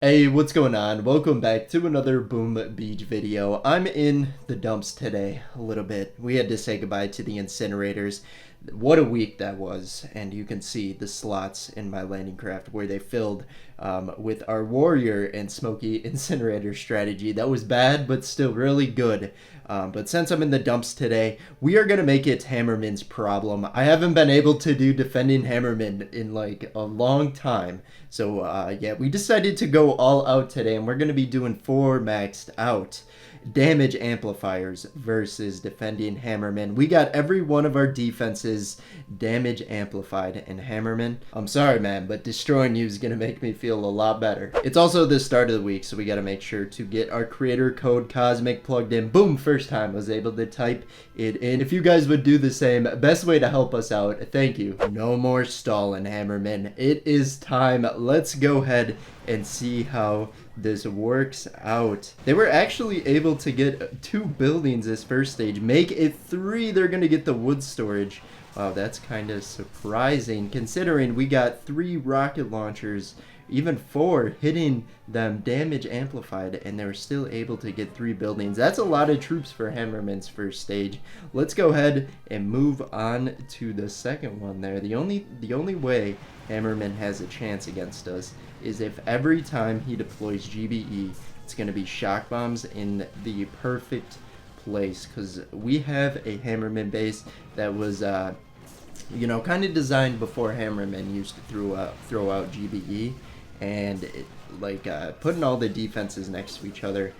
Hey, what's going on? Welcome back to another Boom Beach video. I'm in the dumps today a little bit. We had to say goodbye to the incinerators. What a week that was, and you can see the slots in my landing craft where they filled with our warrior and smoky incinerator strategy. That was bad, but still really good. But since I'm in the dumps today, we are going to make it Hammerman's problem. I haven't been able to do defending Hammerman in like a long time. So yeah, we decided to go all out today, and we're going to be doing 4 maxed out damage amplifiers versus defending Hammerman. We got every one of our defenses damage amplified in Hammerman. I'm sorry, man, but destroying you is going to make me feel a lot better. It's also the start of the week, so we got to make sure to get our creator code Cosmic plugged in. Boom, first time I was able to type it in. If you guys would do the same, best way to help us out, thank you. No more stalling, Hammerman. It is time. Let's go ahead and see how this works out. They were actually able to get 2 buildings this first stage. Make it 3. They're going to get the wood storage. Wow, that's kind of surprising considering we got 3 rocket launchers, even 4, hitting them damage amplified, and they were still able to get 3 buildings. That's a lot of troops for Hammerman's first stage. Let's go ahead and move on to the second one there. The only way Hammerman has a chance against us is if every time he deploys GBE, it's going to be shock bombs in the perfect place, because we have a Hammerman base that was kind of designed before Hammerman used to throw out GBE, and putting all the defenses next to each other,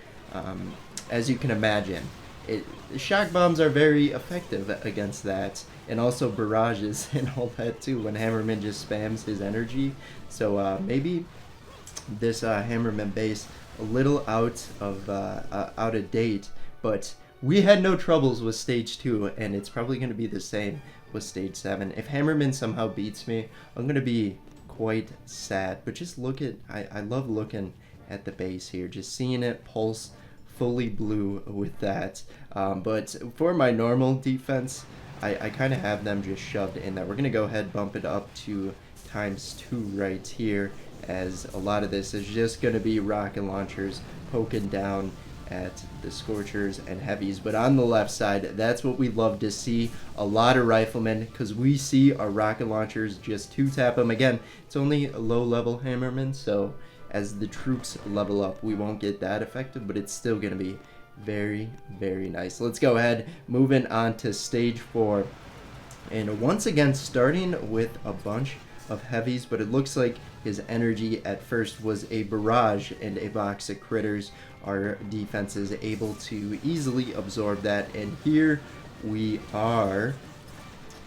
as you can imagine, shock bombs are very effective against that, and also barrages and all that too when Hammerman just spams his energy. So maybe this Hammerman base a little out of date, but we had no troubles with stage 2, and it's probably going to be the same with stage 7. If Hammerman somehow beats me, I'm going to be quite sad. But just look at, I love looking at the base here, just seeing it pulse fully blue with that. But for my normal defense, I kind of have them just shoved in there. We're going to go ahead bump it up to ×2 right here, as a lot of this is just going to be rocket launchers poking down at the Scorchers and Heavies. But on the left side, that's what we love to see. A lot of riflemen, because we see our rocket launchers just 2-tap them. Again, it's only a low-level Hammerman, so as the troops level up, we won't get that effective, but it's still going to be very, very nice. Let's go ahead, moving on to stage 4. And once again, starting with a bunch of heavies, but it looks like his energy at first was a barrage and a box of critters. Our defense is able to easily absorb that, and here we are.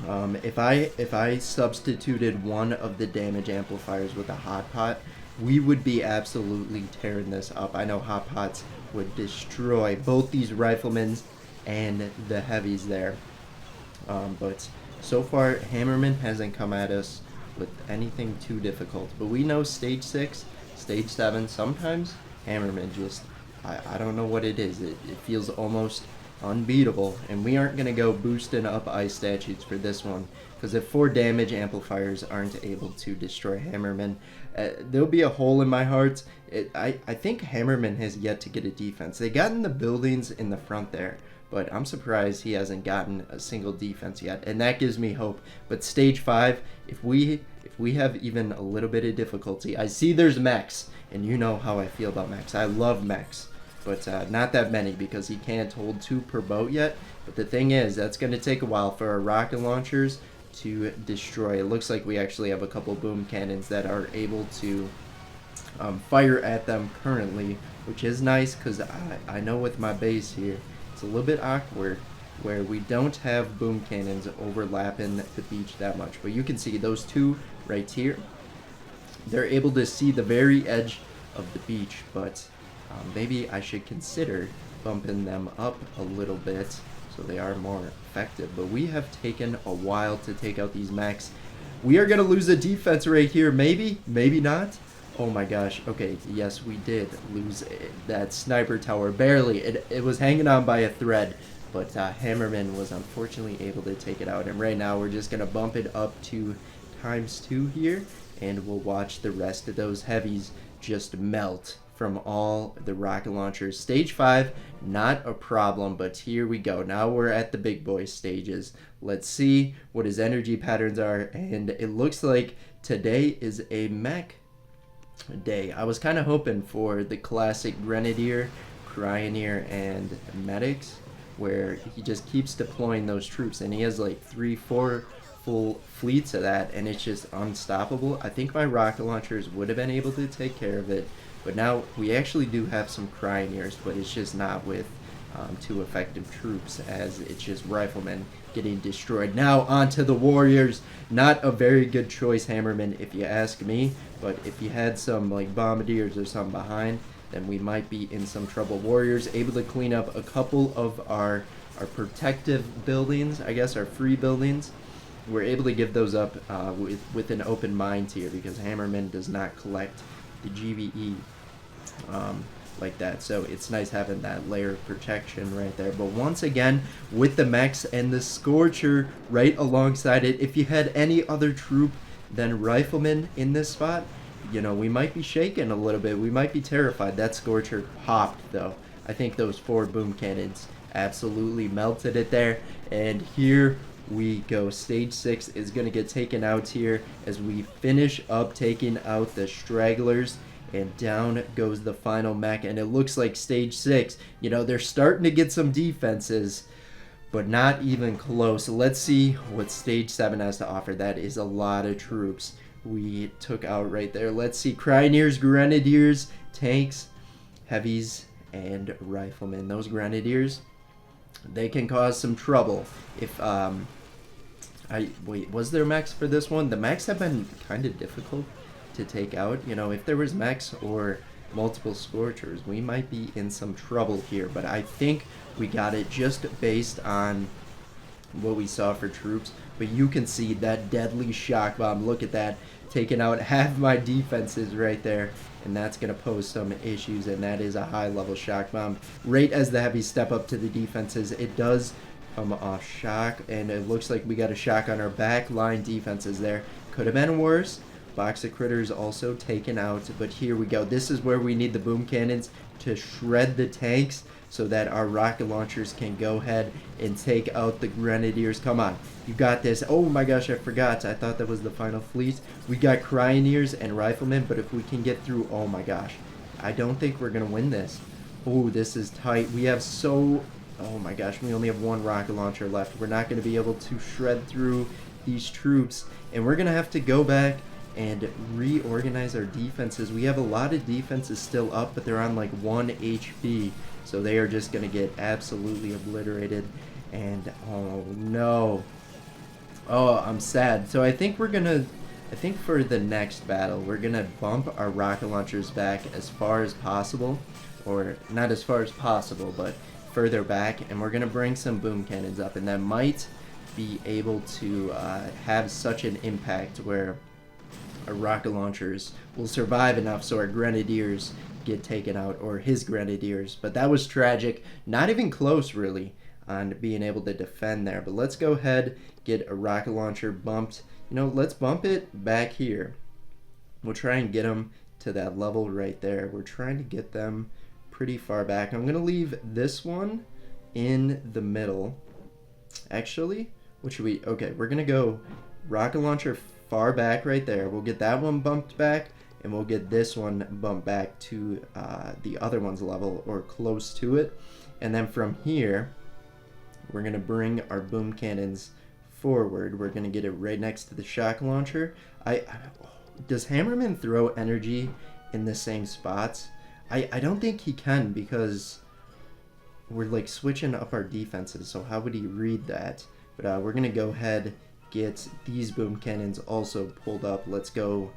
If I substituted one of the damage amplifiers with a hot pot, we would be absolutely tearing this up. I know hot pots would destroy both these riflemen and the heavies there, but so far Hammerman hasn't come at us with anything too difficult. But we know stage 6, stage 7, sometimes Hammerman just, I don't know what it is. It feels almost unbeatable, and we aren't going to go boosting up ice statues for this one, because if 4 damage amplifiers aren't able to destroy Hammerman, there'll be a hole in my heart. I think Hammerman has yet to get a defense. They got in the buildings in the front there, but I'm surprised he hasn't gotten a single defense yet, and that gives me hope. But stage 5, if we have even a little bit of difficulty, I see there's mechs, and you know how I feel about mechs. I love mechs, but not that many, because he can't hold 2 per boat yet. But the thing is, that's going to take a while for our rocket launchers to destroy. It looks like we actually have a couple boom cannons that are able to fire at them currently, which is nice, because I know with my base here, it's a little bit awkward where we don't have boom cannons overlapping the beach that much. But you can see those 2 right here, they're able to see the very edge of the beach, but maybe I should consider bumping them up a little bit so they are more effective. But we have taken a while to take out these mechs. We are going to lose a defense right here. Maybe, maybe not. Oh my gosh. Okay, yes, we did lose that sniper tower. Barely. It was hanging on by a thread, but Hammerman was unfortunately able to take it out. And right now we're just going to bump it up to ×2 here, and we'll watch the rest of those heavies just melt from all the rocket launchers. Stage 5, not a problem, but here we go. Now we're at the big boy stages. Let's see what his energy patterns are, and it looks like today is a mech day. I was kind of hoping for the classic Grenadier, Cryoneer, and Medics, where he just keeps deploying those troops, and he has like 3-4 full fleets of that, and it's just unstoppable. I think my rocket launchers would have been able to take care of it, but now we actually do have some Cryoneers, but it's just not with 2 effective troops, as it's just riflemen getting destroyed. Now onto the warriors. Not a very good choice, Hammerman, if you ask me, but if you had some like bombardiers or something behind, then we might be in some trouble. Warriors able to clean up a couple of our protective buildings, I guess our free buildings. We're able to give those up with an open mind here, because Hammerman does not collect the GVE like that, so it's nice having that layer of protection right there. But once again, with the mechs and the Scorcher right alongside it, if you had any other troop than riflemen in this spot, you know, we might be shaken a little bit. We might be terrified. That Scorcher popped, though. I think those 4 boom cannons absolutely melted it there. And here we go. Stage 6 is going to get taken out here as we finish up taking out the stragglers. And down goes the final mech. And it looks like stage 6, you know, they're starting to get some defenses, but not even close. Let's see what stage 7 has to offer. That is a lot of troops we took out right there. Let's see. Cryoneers, Grenadiers, tanks, heavies, and riflemen. Those Grenadiers, they can cause some trouble. If wait, was there mechs for this one? The mechs have been kind of difficult to take out. You know, if there was mechs or multiple Scorchers, we might be in some trouble here, but I think we got it just based on what we saw for troops. But you can see that deadly shock bomb. Look at that, taking out half my defenses right there, and that's going to pose some issues. And that is a high level shock bomb. Right as the heavies step up to the defenses, it does come off shock, and it looks like we got a shock on our back line defenses there. Could have been worse. Box of critters also taken out, but here we go. This is where we need the boom cannons to shred the tanks so that our rocket launchers can go ahead and take out the Grenadiers. Come on, you got this. Oh my gosh, I forgot. I thought that was the final fleet. We got Cryoneers and riflemen, but if we can get through, oh my gosh, I don't think we're gonna win this. Oh, this is tight. We have so, oh my gosh, we only have 1 rocket launcher left. We're not gonna be able to shred through these troops, and we're gonna have to go back and reorganize our defenses. We have a lot of defenses still up, but they're on like 1 HP, so they are just going to get absolutely obliterated. And oh no, oh, I'm sad. So I think for the next battle, we're gonna bump our rocket launchers back as far as possible, or not as far as possible, but further back, and we're gonna bring some boom cannons up, and that might be able to have such an impact where our rocket launchers will survive enough so our Grenadiers get taken out, or his Grenadiers. But that was tragic. Not even close, really, on being able to defend there. But let's go ahead, get a rocket launcher bumped. You know, let's bump it back here. We'll try and get them to that level right there. We're trying to get them pretty far back. I'm going to leave this one in the middle. Actually, what should we... Okay, we're going to go rocket launcher far back right there. We'll get that one bumped back, and we'll get this one bumped back to the other one's level, or close to it. And then from here, we're going to bring our boom cannons forward. We're going to get it right next to the shock launcher. Does Hammerman throw energy in the same spots? I don't think he can, because we're like switching up our defenses, so how would he read that? But we're going to go ahead, get these boom cannons also pulled up. Let's go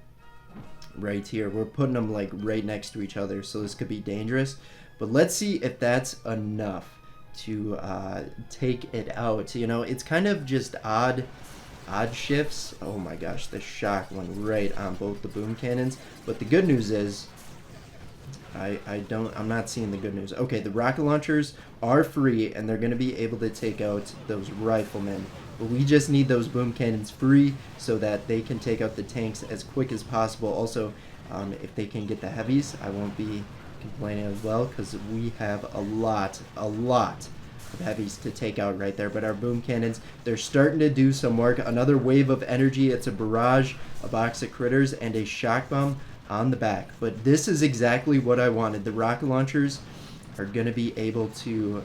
right here. We're putting them like right next to each other, so this could be dangerous. But let's see if that's enough to take it out. You know, it's kind of just odd shifts. Oh my gosh, the shock went right on both the boom cannons. But the good news is, I'm not seeing the good news. Okay, the rocket launchers are free, and they're going to be able to take out those riflemen. But we just need those boom cannons free so that they can take out the tanks as quick as possible. Also, If they can get the heavies, I won't be complaining as well, because we have a lot of heavies to take out right there. But our boom cannons, they're starting to do some work. Another wave of energy. It's a barrage, a box of critters, and a shock bomb on the back. But this is exactly what I wanted. The rocket launchers are going to be able to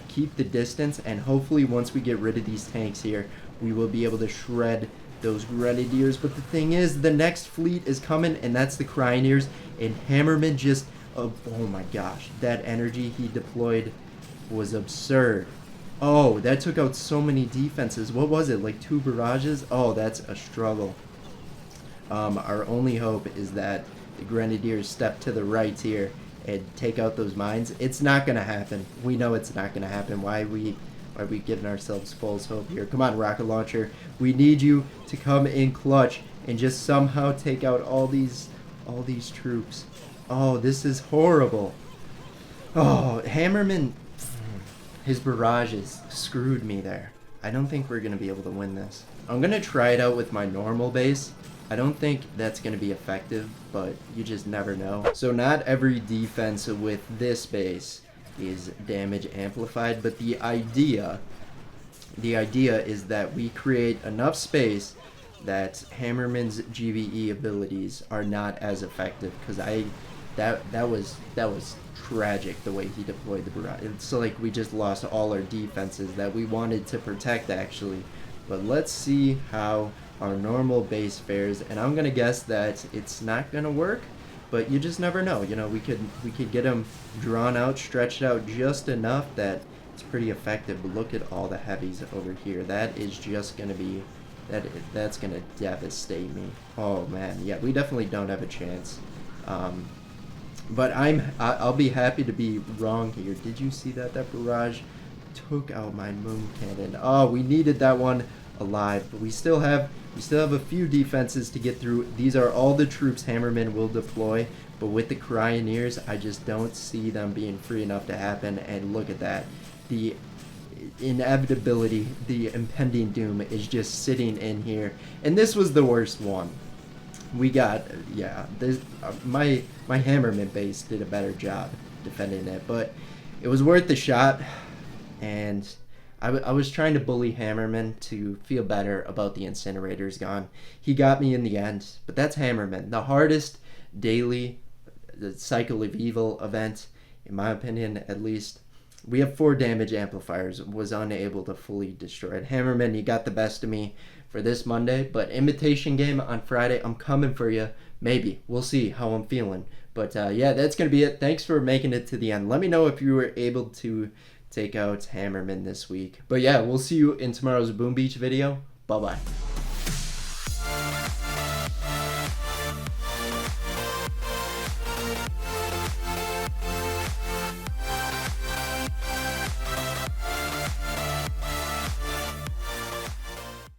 keep the distance, and hopefully once we get rid of these tanks here, we will be able to shred those grenadiers. But the thing is, the next fleet is coming, and that's the Cryoneers. And Hammerman just, oh my gosh, that energy he deployed was absurd. Oh, that took out so many defenses. What was it, like 2 barrages? Oh, that's a struggle. Our only hope is that the Grenadiers step to the right here and take out those mines. It's not going to happen. We know it's not going to happen. Why are we giving ourselves false hope here? Come on, rocket launcher. We need you to come in clutch and just somehow take out all these troops. Oh, this is horrible. Oh, Hammerman, his barrages screwed me there. I don't think we're going to be able to win this. I'm going to try it out with my normal base. I don't think that's going to be effective, but you just never know. So not every defense with this base is damage amplified, but the idea is that we create enough space that Hammerman's GVE abilities are not as effective, because that was tragic the way he deployed the barrage. It's like we just lost all our defenses that we wanted to protect, actually. But let's see how our normal base fares, and I'm gonna guess that it's not gonna work, but you just never know. You know, we could get them drawn out, stretched out just enough that it's pretty effective. But look at all the heavies over here. That is just gonna be that's gonna devastate me. Oh man, yeah, we definitely don't have a chance. But I'll be happy to be wrong here. Did you see that barrage took out my moon cannon? Oh, we needed that one alive, but we still have a few defenses to get through. These are all the troops Hammerman will deploy, but with the Cryoneers, I just don't see them being free enough to happen. And look at that. The inevitability, the impending doom is just sitting in here. And this was the worst one. We got, yeah, this, my Hammerman base did a better job defending it, but it was worth the shot. And I was trying to bully Hammerman to feel better about the incinerators gone. He got me in the end, but that's Hammerman. The hardest daily cycle of evil event, in my opinion at least. We have 4 damage amplifiers, was unable to fully destroy it. Hammerman, you got the best of me for this Monday, but Imitation Game on Friday, I'm coming for you. Maybe. We'll see how I'm feeling. But yeah, that's going to be it. Thanks for making it to the end. Let me know if you were able to take out Hammerman this week. But yeah, we'll see you in tomorrow's Boom Beach video. Bye-bye.